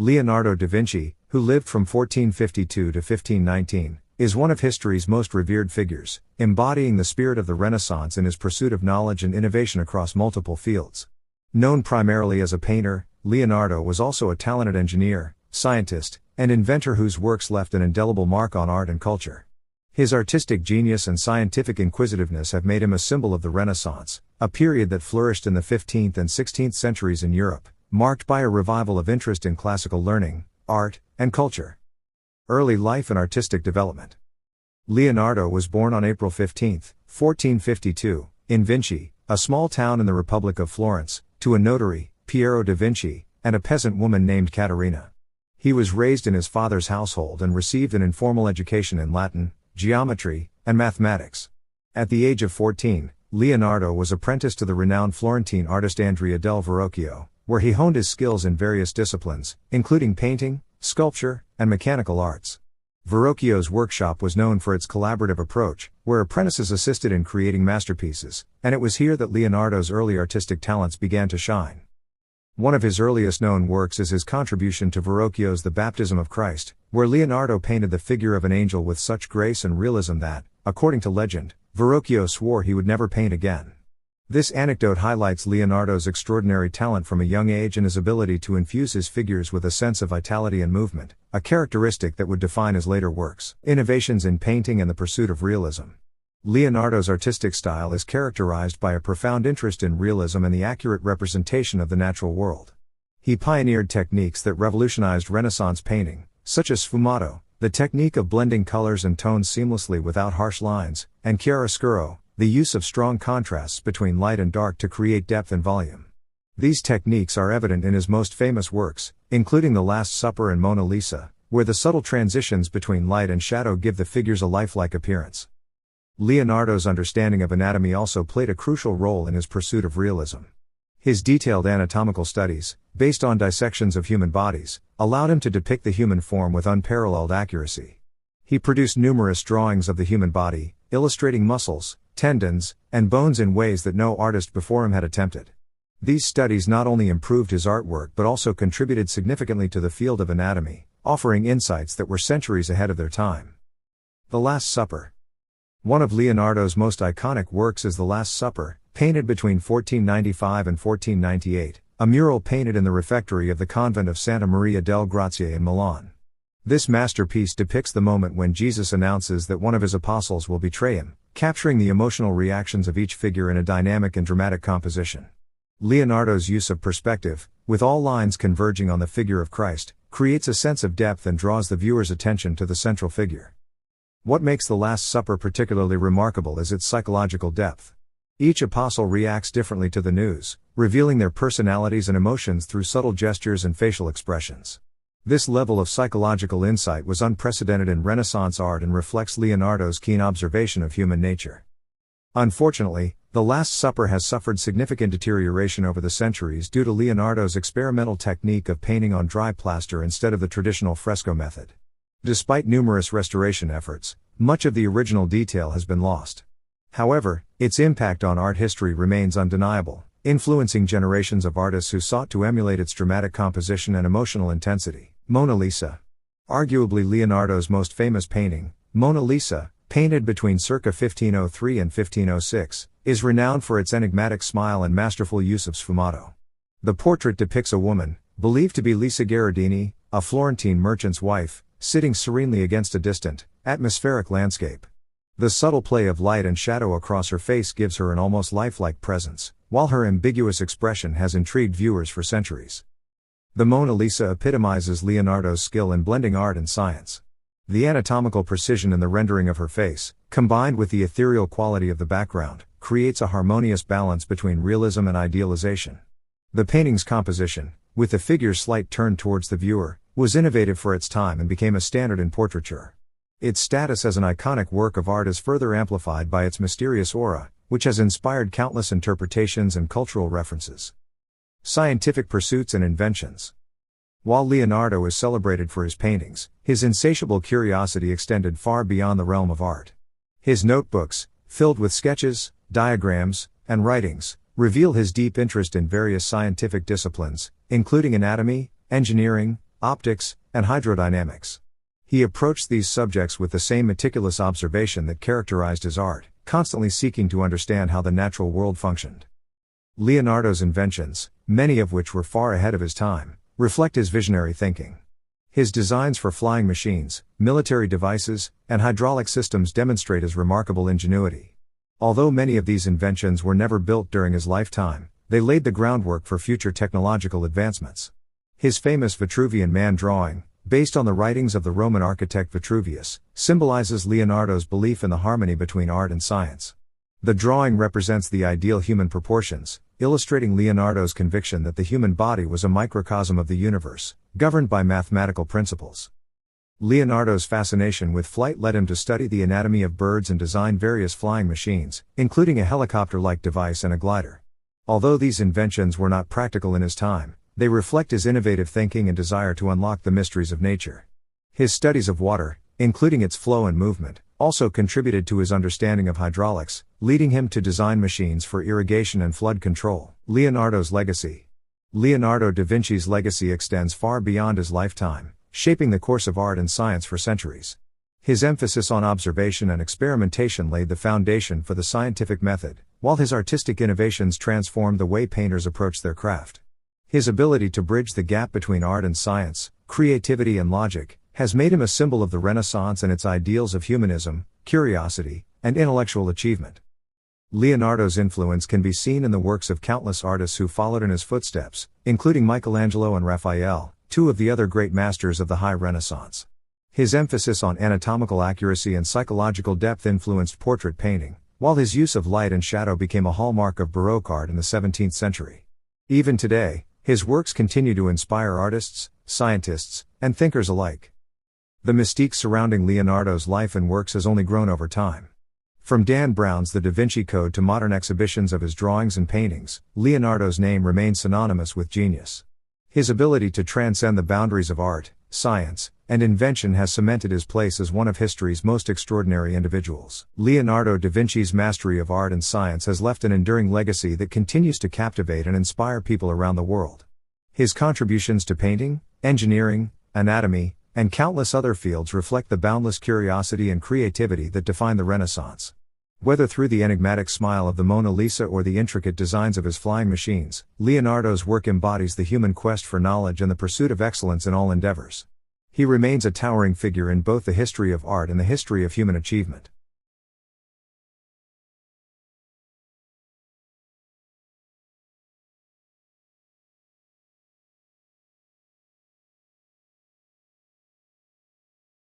Leonardo da Vinci, who lived from 1452 to 1519, is one of history's most revered figures, embodying the spirit of the Renaissance in his pursuit of knowledge and innovation across multiple fields. Known primarily as a painter, Leonardo was also a talented engineer, scientist, and inventor whose works left an indelible mark on art and culture. His artistic genius and scientific inquisitiveness have made him a symbol of the Renaissance, a period that flourished in the 15th and 16th centuries in Europe, marked by a revival of interest in classical learning, art, and culture. Early life and artistic development. Leonardo was born on April 15, 1452, in Vinci, a small town in the Republic of Florence, to a notary, Piero da Vinci, and a peasant woman named Caterina. He was raised in his father's household and received an informal education in Latin, geometry, and mathematics. At the age of 14, Leonardo was apprenticed to the renowned Florentine artist Andrea del Verrocchio, where he honed his skills in various disciplines, including painting, sculpture, and mechanical arts. Verrocchio's workshop was known for its collaborative approach, where apprentices assisted in creating masterpieces, and it was here that Leonardo's early artistic talents began to shine. One of his earliest known works is his contribution to Verrocchio's The Baptism of Christ, where Leonardo painted the figure of an angel with such grace and realism that, according to legend, Verrocchio swore he would never paint again. This anecdote highlights Leonardo's extraordinary talent from a young age and his ability to infuse his figures with a sense of vitality and movement, a characteristic that would define his later works. Innovations in painting and the pursuit of realism. Leonardo's artistic style is characterized by a profound interest in realism and the accurate representation of the natural world. He pioneered techniques that revolutionized Renaissance painting, such as sfumato, the technique of blending colors and tones seamlessly without harsh lines, and chiaroscuro, the use of strong contrasts between light and dark to create depth and volume. These techniques are evident in his most famous works, including The Last Supper and Mona Lisa, where the subtle transitions between light and shadow give the figures a lifelike appearance. Leonardo's understanding of anatomy also played a crucial role in his pursuit of realism. His detailed anatomical studies, based on dissections of human bodies, allowed him to depict the human form with unparalleled accuracy. He produced numerous drawings of the human body, illustrating muscles, tendons, and bones in ways that no artist before him had attempted. These studies not only improved his artwork but also contributed significantly to the field of anatomy, offering insights that were centuries ahead of their time. The Last Supper. One of Leonardo's most iconic works is The Last Supper, painted between 1495 and 1498, a mural painted in the refectory of the convent of Santa Maria del Grazie in Milan. This masterpiece depicts the moment when Jesus announces that one of his apostles will betray him, capturing the emotional reactions of each figure in a dynamic and dramatic composition. Leonardo's use of perspective, with all lines converging on the figure of Christ, creates a sense of depth and draws the viewer's attention to the central figure. What makes The Last Supper particularly remarkable is its psychological depth. Each apostle reacts differently to the news, revealing their personalities and emotions through subtle gestures and facial expressions. This level of psychological insight was unprecedented in Renaissance art and reflects Leonardo's keen observation of human nature. Unfortunately, The Last Supper has suffered significant deterioration over the centuries due to Leonardo's experimental technique of painting on dry plaster instead of the traditional fresco method. Despite numerous restoration efforts, much of the original detail has been lost. However, its impact on art history remains undeniable, influencing generations of artists who sought to emulate its dramatic composition and emotional intensity. Mona Lisa. Arguably Leonardo's most famous painting, Mona Lisa, painted between circa 1503 and 1506, is renowned for its enigmatic smile and masterful use of sfumato. The portrait depicts a woman, believed to be Lisa Gherardini, a Florentine merchant's wife, sitting serenely against a distant, atmospheric landscape. The subtle play of light and shadow across her face gives her an almost lifelike presence, while her ambiguous expression has intrigued viewers for centuries. The Mona Lisa epitomizes Leonardo's skill in blending art and science. The anatomical precision in the rendering of her face, combined with the ethereal quality of the background, creates a harmonious balance between realism and idealization. The painting's composition, with the figure's slight turn towards the viewer, was innovative for its time and became a standard in portraiture. Its status as an iconic work of art is further amplified by its mysterious aura, which has inspired countless interpretations and cultural references. Scientific pursuits and inventions. While Leonardo is celebrated for his paintings, his insatiable curiosity extended far beyond the realm of art. His notebooks, filled with sketches, diagrams, and writings, reveal his deep interest in various scientific disciplines, including anatomy, engineering, optics, and hydrodynamics. He approached these subjects with the same meticulous observation that characterized his art, constantly seeking to understand how the natural world functioned. Leonardo's inventions, many of which were far ahead of his time, reflect his visionary thinking. His designs for flying machines, military devices, and hydraulic systems demonstrate his remarkable ingenuity. Although many of these inventions were never built during his lifetime, they laid the groundwork for future technological advancements. His famous Vitruvian Man drawing, based on the writings of the Roman architect Vitruvius, symbolizes Leonardo's belief in the harmony between art and science. The drawing represents the ideal human proportions, illustrating Leonardo's conviction that the human body was a microcosm of the universe, governed by mathematical principles. Leonardo's fascination with flight led him to study the anatomy of birds and design various flying machines, including a helicopter-like device and a glider. Although these inventions were not practical in his time, they reflect his innovative thinking and desire to unlock the mysteries of nature. His studies of water, including its flow and movement, also contributed to his understanding of hydraulics, leading him to design machines for irrigation and flood control. Leonardo's legacy. Leonardo da Vinci's legacy extends far beyond his lifetime, shaping the course of art and science for centuries. His emphasis on observation and experimentation laid the foundation for the scientific method, while his artistic innovations transformed the way painters approached their craft. His ability to bridge the gap between art and science, creativity and logic, has made him a symbol of the Renaissance and its ideals of humanism, curiosity, and intellectual achievement. Leonardo's influence can be seen in the works of countless artists who followed in his footsteps, including Michelangelo and Raphael, two of the other great masters of the High Renaissance. His emphasis on anatomical accuracy and psychological depth influenced portrait painting, while his use of light and shadow became a hallmark of Baroque art in the 17th century. Even today, his works continue to inspire artists, scientists, and thinkers alike. The mystique surrounding Leonardo's life and works has only grown over time. From Dan Brown's The Da Vinci Code to modern exhibitions of his drawings and paintings, Leonardo's name remains synonymous with genius. His ability to transcend the boundaries of art, science, and invention has cemented his place as one of history's most extraordinary individuals. Leonardo da Vinci's mastery of art and science has left an enduring legacy that continues to captivate and inspire people around the world. His contributions to painting, engineering, anatomy, and countless other fields reflect the boundless curiosity and creativity that define the Renaissance. Whether through the enigmatic smile of the Mona Lisa or the intricate designs of his flying machines, Leonardo's work embodies the human quest for knowledge and the pursuit of excellence in all endeavors. He remains a towering figure in both the history of art and the history of human achievement.